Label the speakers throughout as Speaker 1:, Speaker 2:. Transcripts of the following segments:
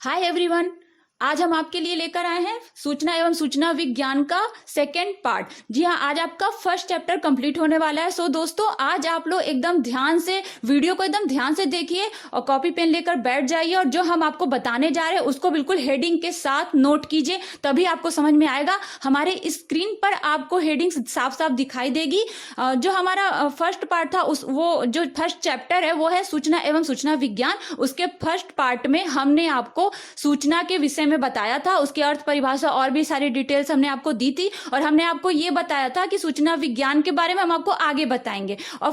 Speaker 1: Hi everyone. आज हम आपके लिए लेकर आए हैं सूचना एवं सूचना विज्ञान का सेकेंड पार्ट। जी हाँ, आज आपका फर्स्ट चैप्टर कंप्लीट होने वाला है। सो दोस्तों, आज आप लोग एकदम ध्यान से वीडियो को एकदम ध्यान से देखिए और कॉपी पेन लेकर बैठ जाइए और जो हम आपको बताने जा रहे हैं उसको बिल्कुल हेडिंग के साथ नोट कीजिए, तभी आपको समझ में आएगा। हमारे स्क्रीन पर आपको हेडिंग साफ साफ दिखाई देगी। जो हमारा फर्स्ट पार्ट था वो जो फर्स्ट चैप्टर है वो है सूचना एवं सूचना विज्ञान। उसके फर्स्ट पार्ट में हमने आपको सूचना के विषय में बताया था, उसकी अर्थ परिभाषा और भी सारी डिटेल्स हमने आपको दी थी और हमने आपको ये बताया था कि सूचना विज्ञान के बारे में हम आपको आगे बताएंगे। और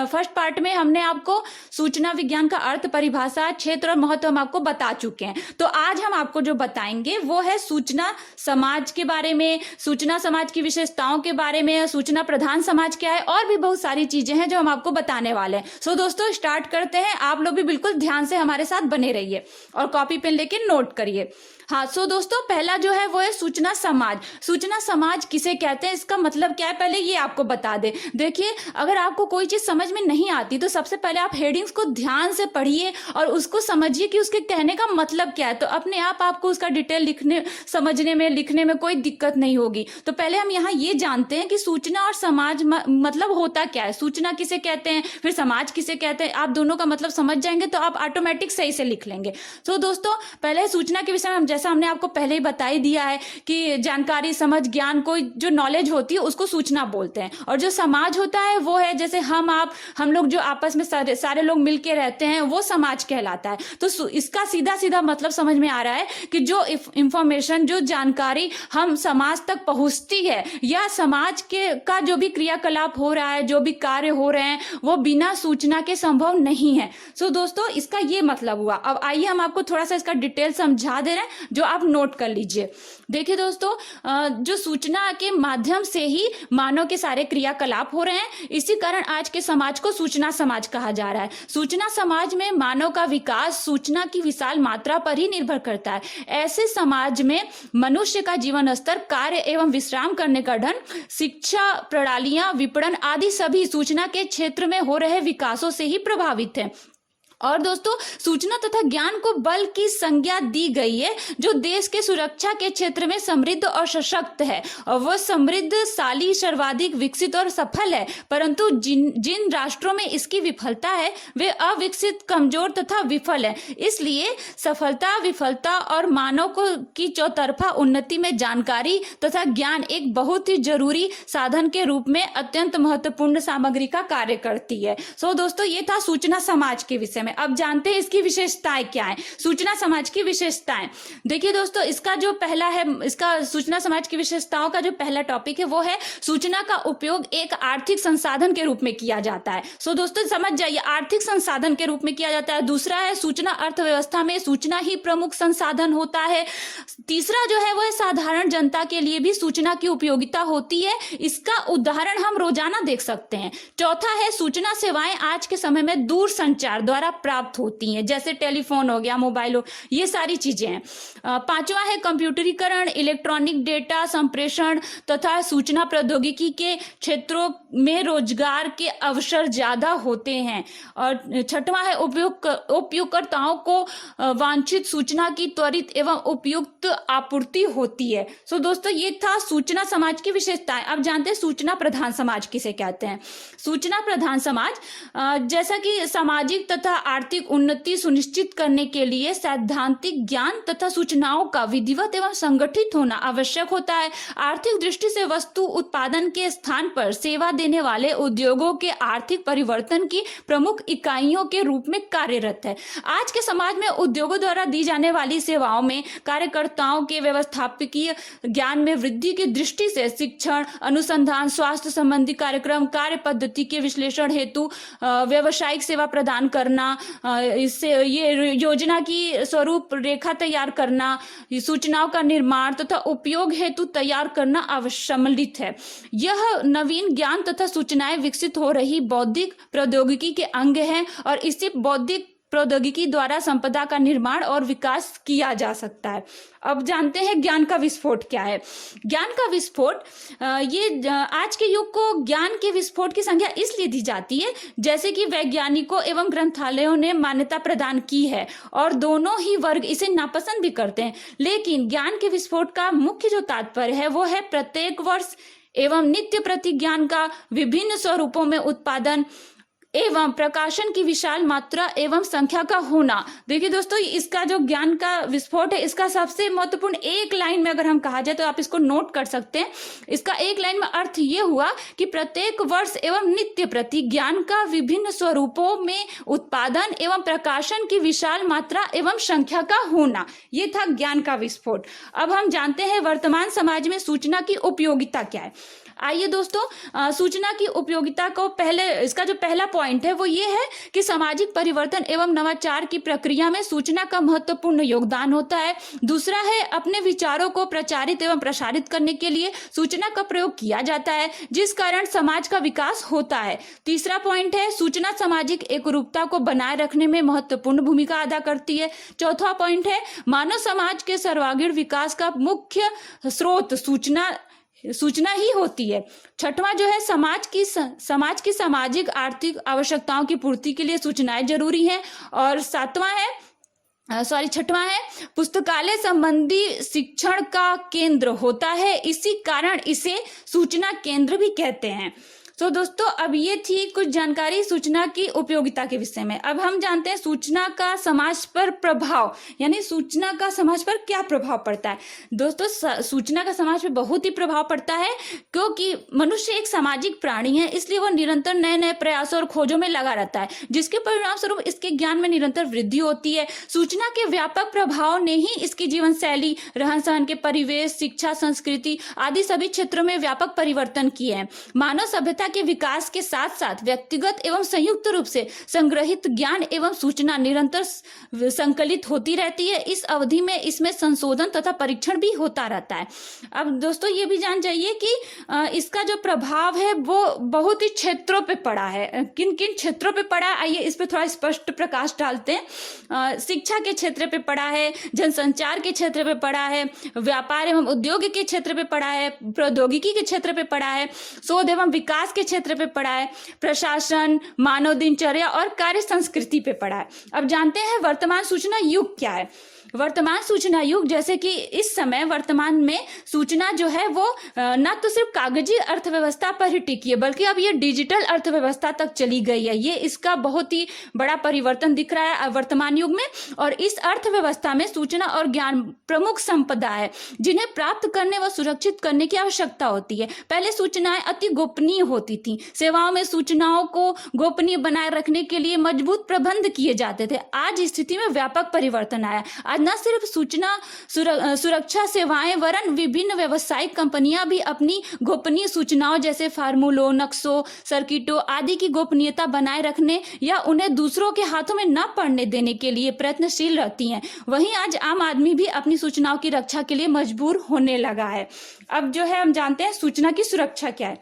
Speaker 1: फर्स्ट पार्ट में हमने आपको सूचना विज्ञान का अर्थ, परिभाषा, क्षेत्र और महत्व हम आपको बता चुके हैं। तो आज हम आपको जो बताएंगे वो है सूचना समाज के बारे में, सूचना समाज की विशेषताओं के बारे में, सूचना प्रधान समाज क्या है और भी बहुत सारी चीजें हैं जो हम आपको बताने वाले हैं। सो दोस्तों, स्टार्ट करते हैं। आप लोग भी बिल्कुल ध्यान से हमारे साथ बने रहिए और कॉपी पेन लेके नोट करिए। हाँ, सो दोस्तों, पहला जो है वो है सूचना समाज। सूचना समाज किसे कहते हैं, इसका मतलब क्या है, पहले ये आपको बता दे। देखिए, अगर आपको कोई चीज समझ में नहीं आती तो सबसे पहले आप हेडिंग्स को ध्यान से पढ़िए और उसको समझिए कि उसके कहने का मतलब क्या है। तो अपने आप आपको उसका डिटेल लिखने, समझने में, लिखने में कोई दिक्कत नहीं होगी। तो पहले हम यहाँ ये जानते हैं कि सूचना और समाज मतलब होता क्या है। सूचना किसे कहते हैं, फिर समाज किसे कहते हैं। आप दोनों का मतलब समझ जाएंगे तो आप ऑटोमेटिक सही से लिख लेंगे। तो दोस्तों, पहले सूचना के विषय में जैसा हमने आपको पहले ही बता ही दिया है कि जानकारी, समझ, ज्ञान, कोई जो नॉलेज होती है उसको सूचना बोलते हैं। और जो समाज होता है वो है जैसे हम लोग जो आपस में सारे लोग मिलके रहते हैं, वो समाज कहलाता है। तो इसका सीधा सीधा मतलब समझ में आ रहा है कि जो इंफॉर्मेशन, जो जानकारी हम समाज तक पहुंचती है या समाज के का जो भी क्रियाकलाप हो रहा है, जो भी कार्य हो रहे हैं, वो बिना सूचना के संभव नहीं है। सो दोस्तों, इसका ये मतलब हुआ। अब आइए हम आपको थोड़ा सा इसका डिटेल समझा दे रहे हैं जो आप नोट कर लीजिए। देखिए दोस्तों, जो सूचना के माध्यम से ही मानव के सारे क्रियाकलाप हो रहे हैं, इसी कारण आज के समाज को सूचना समाज कहा जा रहा है। सूचना समाज में मानव का विकास सूचना की विशाल मात्रा पर ही निर्भर करता है। ऐसे समाज में मनुष्य का जीवन स्तर, कार्य एवं विश्राम करने का ढंग, शिक्षा प्रणालियां, विपणन आदि सभी सूचना के क्षेत्र में हो रहे विकासों से ही प्रभावित है। और दोस्तों, सूचना तथा ज्ञान को बल की संज्ञा दी गई है जो देश के सुरक्षा के क्षेत्र में समृद्ध और सशक्त है। और वह समृद्धशाली, सर्वाधिक विकसित और सफल है। परंतु जिन राष्ट्रों में इसकी विफलता है वे अविकसित, कमजोर तथा विफल है। इसलिए सफलता, विफलता और मानव की चौतरफा उन्नति में जानकारी तथा ज्ञान एक बहुत ही जरूरी साधन के रूप में अत्यंत महत्वपूर्ण सामग्री का कार्य करती है। सो दोस्तों, ये था सूचना समाज के विषय में। अब जानते हैं इसकी विशेषताएं क्या है। सूचना समाज की विशेषताएं, देखिए दोस्तों, इसका जो पहला है, इसका सूचना समाज की विशेषताओं का जो पहला टॉपिक है वो है सूचना का उपयोग एक आर्थिक संसाधन के रूप में किया जाता है। सो दोस्तों, समझ जाइए, आर्थिक संसाधन के रूप में किया जाता है। दूसरा है सूचना अर्थव्यवस्था में सूचना ही प्रमुख संसाधन होता है। तीसरा जो है वो है साधारण जनता के लिए भी सूचना की उपयोगिता होती है। इसका उदाहरण हम रोजाना देख सकते हैं। चौथा है सूचना सेवाएं आज के समय में दूर संचार द्वारा प्राप्त होती हैं, जैसे टेलीफोन हो गया, मोबाइल हो, ये सारी चीजें हैं। पांचवा है कंप्यूटरीकरण, इलेक्ट्रॉनिक डेटा संप्रेषण तथा सूचना प्रौद्योगिकी के क्षेत्रों में रोजगार के अवसर ज्यादा होते हैं। और छठवां है उपयोगकर्ताओं को वांछित सूचना की त्वरित एवं उपयुक्त आपूर्ति होती है। सो दोस्तों, ये था सूचना समाज की विशेषताएं। अब जानते हैं सूचना प्रधान समाज किसे कहते हैं। सूचना प्रधान समाज, जैसा कि सामाजिक तथा आर्थिक उन्नति सुनिश्चित करने के लिए सैद्धांतिक ज्ञान तथा सूचनाओं का विधिवत एवं संगठित होना आवश्यक होता है। आर्थिक दृष्टि से वस्तु उत्पादन के स्थान पर सेवा देने वाले उद्योगों के आर्थिक परिवर्तन की प्रमुख इकाइयों के रूप में कार्यरत है। आज के समाज में उद्योगों द्वारा दी जाने वाली सेवाओं में कार्यकर्ताओं के व्यवस्थापकीय ज्ञान में वृद्धि की दृष्टि से शिक्षण, अनुसंधान, स्वास्थ्य संबंधी कार्यक्रम, कार्य पद्धति के विश्लेषण हेतु व्यावसायिक सेवा प्रदान करना, इससे ये योजना की स्वरूप रेखा तैयार करना, सूचनाओं का निर्माण तथा उपयोग हेतु तैयार करना सम्मिलित है। यह नवीन ज्ञान तथा सूचनाएं विकसित हो रही बौद्धिक प्रौद्योगिकी के अंग हैं और इसी बौद्धिक प्रौद्योगिकी द्वारा संपदा का निर्माण और विकास किया जा सकता है। अब जानते हैं ज्ञान का विस्फोट क्या है। ज्ञान का विस्फोट, ये आज के युग को ज्ञान के विस्फोट की संज्ञा इसलिए दी जाती है जैसे कि वैज्ञानिकों एवं ग्रंथालयों ने मान्यता प्रदान की है और दोनों ही वर्ग इसे नापसंद भी करते हैं। लेकिन ज्ञान के विस्फोट का मुख्य जो तात्पर्य है वो है प्रत्येक वर्ष एवं नित्य प्रति ज्ञान का विभिन्न स्वरूपों में उत्पादन एवं प्रकाशन की विशाल मात्रा एवं संख्या का होना। देखिए दोस्तों, इसका जो ज्ञान का विस्फोट है, इसका सबसे महत्वपूर्ण एक लाइन में अगर हम कहा जाए तो आप इसको नोट कर सकते हैं। इसका एक लाइन में अर्थ ये हुआ कि प्रत्येक वर्ष एवं नित्य प्रति ज्ञान का विभिन्न स्वरूपों में उत्पादन एवं प्रकाशन की विशाल मात्रा एवं संख्या का होना। ये था ज्ञान का विस्फोट। अब हम जानते हैं वर्तमान समाज में सूचना की उपयोगिता क्या है। आइए दोस्तों, सूचना की उपयोगिता को इसका जो पहला पॉइंट है वो ये है कि सामाजिक परिवर्तन एवं नवाचार की प्रक्रिया में सूचना का महत्वपूर्ण योगदान होता है। दूसरा है अपने विचारों को प्रचारित एवं प्रसारित करने के लिए सूचना का प्रयोग किया जाता है, जिस कारण समाज का विकास होता है। तीसरा पॉइंट है सूचना सामाजिक एकरूपता को बनाए रखने में महत्वपूर्ण भूमिका अदा करती है। चौथा पॉइंट है मानव समाज के सर्वांगीण विकास का मुख्य स्रोत सूचना ही होती है। छठवां जो है समाज की सामाजिक आर्थिक आवश्यकताओं की पूर्ति के लिए सूचनाएं जरूरी हैं। और छठवां है पुस्तकालय संबंधी शिक्षण का केंद्र होता है, इसी कारण इसे सूचना केंद्र भी कहते हैं। तो दोस्तों, अब ये थी कुछ जानकारी सूचना की उपयोगिता के विषय में। अब हम जानते हैं सूचना का समाज पर प्रभाव, यानी सूचना का समाज पर क्या प्रभाव पड़ता है। दोस्तों, सूचना का समाज पर बहुत ही प्रभाव पड़ता है, क्योंकि मनुष्य एक सामाजिक प्राणी है, इसलिए वह निरंतर नए नए प्रयासों और खोजों में लगा रहता है, जिसके परिणाम स्वरूप इसके ज्ञान में निरंतर वृद्धि होती है। सूचना के व्यापक प्रभाव ने ही इसकी जीवन शैली, रहन सहन के परिवेश, शिक्षा, संस्कृति आदि सभी क्षेत्रों में व्यापक परिवर्तन किए हैं। मानव सभ्यता के विकास के साथ साथ व्यक्तिगत एवं संयुक्त रूप से संग्रहित ज्ञान एवं सूचना निरंतर संकलित होती रहती है। इस अवधि में इसमें संशोधन तथा परीक्षण भी होता रहता है। अब दोस्तों, ये भी जान जाइए कि इसका जो प्रभाव है वो बहुत ही क्षेत्रों पे पड़ा है। किन किन क्षेत्रों पे पड़ा, आइए इस पे थोड़ा स्पष्ट प्रकाश डालते हैं। शिक्षा के क्षेत्र पे पड़ा है, जनसंचार के क्षेत्र पे पड़ा है, व्यापार एवं उद्योग के क्षेत्र पे पड़ा है, प्रौद्योगिकी के क्षेत्र पे पड़ा है, शोध एवं विकास के क्षेत्र पे पड़ा है, प्रशासन, मानव दिनचर्या और कार्य संस्कृति पे पड़ा है। अब जानते हैं वर्तमान सूचना युग क्या है। वर्तमान सूचना युग, जैसे कि इस समय वर्तमान में सूचना जो है वो न तो सिर्फ कागजी अर्थव्यवस्था पर ही टिकी है, बल्कि अब ये डिजिटल अर्थव्यवस्था तक चली गई है। ये इसका बहुत ही बड़ा परिवर्तन दिख रहा है वर्तमान युग में। और इस अर्थव्यवस्था में सूचना और ज्ञान प्रमुख संपदा है, जिन्हें प्राप्त करने व सुरक्षित करने की आवश्यकता होती है। पहले सूचनाएं अति गोपनीय होती थी। सेवाओं में सूचनाओं को गोपनीय बनाए रखने के लिए मजबूत प्रबंध किए जाते थे। आज स्थिति में व्यापक परिवर्तन आया। आज न सिर्फ सूचना सुरक्षा सेवाएं वरन विभिन्न व्यावसायिक कंपनियां भी अपनी गोपनीय सूचनाओं जैसे फार्मूलों, नक्शों, सर्किटों आदि की गोपनीयता बनाए रखने या उन्हें दूसरों के हाथों में न पड़ने देने के लिए प्रयत्नशील रहती हैं। वहीं आज आम आदमी भी अपनी सूचनाओं की रक्षा के लिए मजबूर होने लगा है। अब जो है हम जानते हैं सूचना की सुरक्षा क्या है।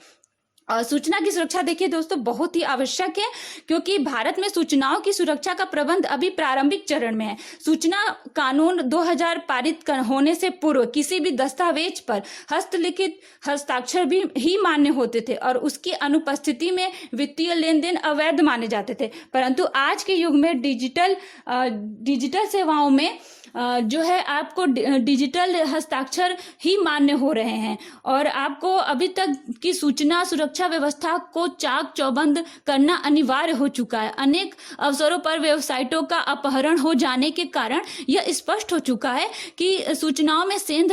Speaker 1: सूचना की सुरक्षा देखिए दोस्तों बहुत ही आवश्यक है, क्योंकि भारत में सूचनाओं की सुरक्षा का प्रबंध अभी प्रारंभिक चरण में है। सूचना कानून 2000 पारित होने से पूर्व किसी भी दस्तावेज पर हस्तलिखित हस्ताक्षर भी ही मान्य होते थे और उसकी अनुपस्थिति में वित्तीय लेन देन अवैध माने जाते थे। परंतु आज के युग में डिजिटल सेवाओं में जो है आपको डिजिटल हस्ताक्षर ही मान्य हो रहे हैं और आपको अभी तक की सूचना सुरक्षा व्यवस्था को चाक चौबंद करना अनिवार्य हो चुका है। अनेक अवसरों पर वेबसाइटों का अपहरण हो जाने के कारण यह स्पष्ट हो चुका है कि सूचनाओं में सेंध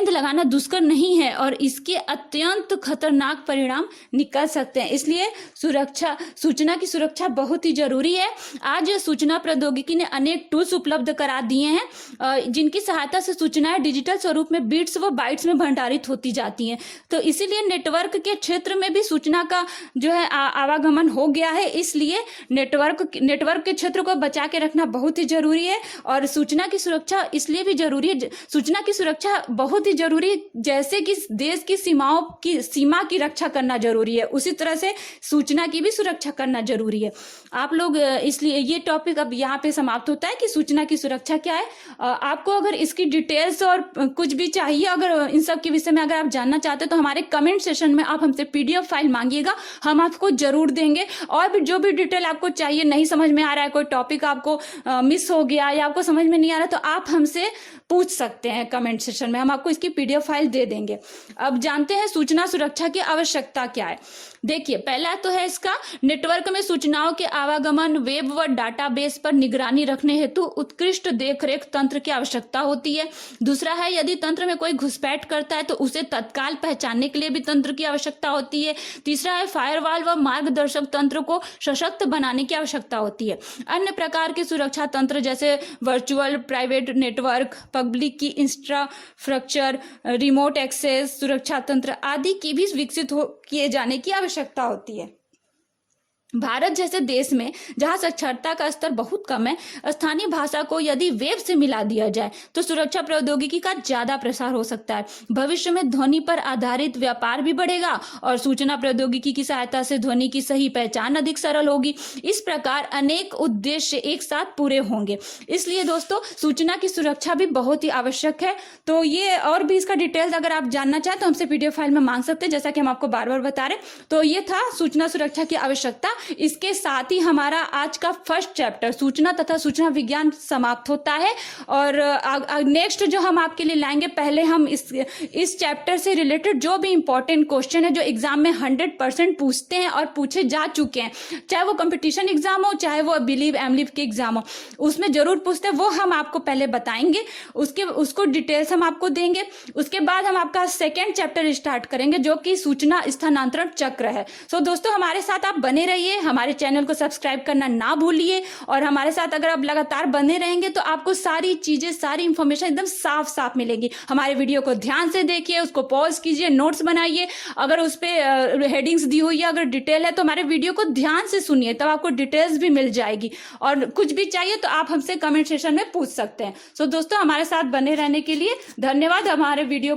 Speaker 1: लगाना दुष्कर नहीं है और इसके अत्यंत खतरनाक परिणाम निकल सकते हैं। इसलिए सूचना की सुरक्षा बहुत ही जरूरी है। आज सूचना प्रौद्योगिकी ने अनेक टूल्स उपलब्ध करा दिए हैं जिनकी सहायता से सूचनाएं डिजिटल स्वरूप में बिट्स व बाइट्स में भंडारित होती जाती हैं। तो इसीलिए नेटवर्क के क्षेत्र में भी सूचना का जो है आवागमन हो गया है, इसलिए नेटवर्क के क्षेत्र को बचा के रखना बहुत ही जरूरी है। और सूचना की सुरक्षा इसलिए भी जरूरी है, सूचना की सुरक्षा बहुत ही जरूरी है, जैसे कि देश की सीमा की रक्षा करना जरूरी है, उसी तरह से सूचना की भी सुरक्षा करना जरूरी है। आप लोग इसलिए ये टॉपिक अब यहाँ पे समाप्त होता है कि सूचना की सुरक्षा क्या है। आपको अगर इसकी डिटेल्स और कुछ भी चाहिए, अगर इन सब के विषय में अगर आप जानना चाहते हैं तो हमारे कमेंट सेशन में आप हमसे PDF फाइल मांगिएगा, हम आपको जरूर देंगे। और भी जो भी डिटेल आपको चाहिए, नहीं समझ में आ रहा है, कोई टॉपिक आपको मिस हो गया या आपको समझ में नहीं आ रहा, तो आप हमसे पूछ सकते हैं कमेंट सेशन में, हम आपको इसकी PDF फाइल दे देंगे। अब जानते हैं सूचना सुरक्षा की आवश्यकता क्या है। देखिए, पहला तो है इसका, नेटवर्क में सूचनाओं के आवागमन, वेब व डाटाबेस पर निगरानी रखने हेतु उत्कृष्ट देखरेख तंत्र की आवश्यकता होती है। दूसरा है, यदि तंत्र में कोई घुसपैठ करता है तो उसे तत्काल पहचानने के लिए भी तंत्र की आवश्यकता होती है। तीसरा है, फायरवॉल व मार्गदर्शक तंत्र को सशक्त बनाने की आवश्यकता होती है। अन्य प्रकार के सुरक्षा तंत्र जैसे वर्चुअल प्राइवेट नेटवर्क, पब्लिक की इंफ्रास्ट्रक्चर, रिमोट एक्सेस सुरक्षा तंत्र आदि की भी विकसित किए जाने की आवश्यकता होती है। भारत जैसे देश में जहां साक्षरता का स्तर बहुत कम है, स्थानीय भाषा को यदि वेब से मिला दिया जाए तो सुरक्षा प्रौद्योगिकी का ज्यादा प्रसार हो सकता है। भविष्य में ध्वनि पर आधारित व्यापार भी बढ़ेगा और सूचना प्रौद्योगिकी की सहायता से ध्वनि की सही पहचान अधिक सरल होगी। इस प्रकार अनेक उद्देश्य एक साथ पूरे होंगे। इसलिए दोस्तों, सूचना की सुरक्षा भी बहुत ही आवश्यक है। तो ये और भी इसका डिटेल्स अगर आप जानना चाहें तो हमसे PDF फाइल में मांग सकते हैं, जैसा कि हम आपको बार बार बता रहे। तो ये था सूचना सुरक्षा की आवश्यकता। इसके साथ ही हमारा आज का फर्स्ट चैप्टर सूचना तथा सूचना विज्ञान समाप्त होता है। और नेक्स्ट जो हम आपके लिए लाएंगे, पहले हम इस चैप्टर से रिलेटेड जो भी इंपॉर्टेंट क्वेश्चन है जो एग्जाम में 100% पूछते हैं और पूछे जा चुके हैं, चाहे वो कंपटीशन एग्जाम हो चाहे वो बिलीव एमलीव के एग्जाम हो, उसमें जरूर पूछते हैं, वो हम आपको पहले बताएंगे, उसको डिटेल्स हम आपको देंगे। उसके बाद हम आपका सेकेंड चैप्टर स्टार्ट करेंगे जो कि सूचना स्थानांतरण चक्र है। सो दोस्तों, हमारे साथ आप बने रहिए, हमारे चैनल को सब्सक्राइब करना ना भूलिए। और हमारे साथ अगर आप लगातार बने रहेंगे तो आपको सारी चीजें, सारी इंफॉर्मेशन एकदम साफ साफ मिलेगी। हमारे वीडियो को ध्यान से देखिए, उसको पॉज कीजिए, नोट्स बनाइए। अगर उस पर हेडिंग्स दी हुई है, अगर डिटेल है तो हमारे वीडियो को ध्यान से सुनिए, तब आपको डिटेल्स भी मिल जाएगी। और कुछ भी चाहिए तो आप हमसे कमेंट सेशन में पूछ सकते हैं। सो दोस्तों, हमारे साथ बने रहने के लिए धन्यवाद। हमारे वीडियो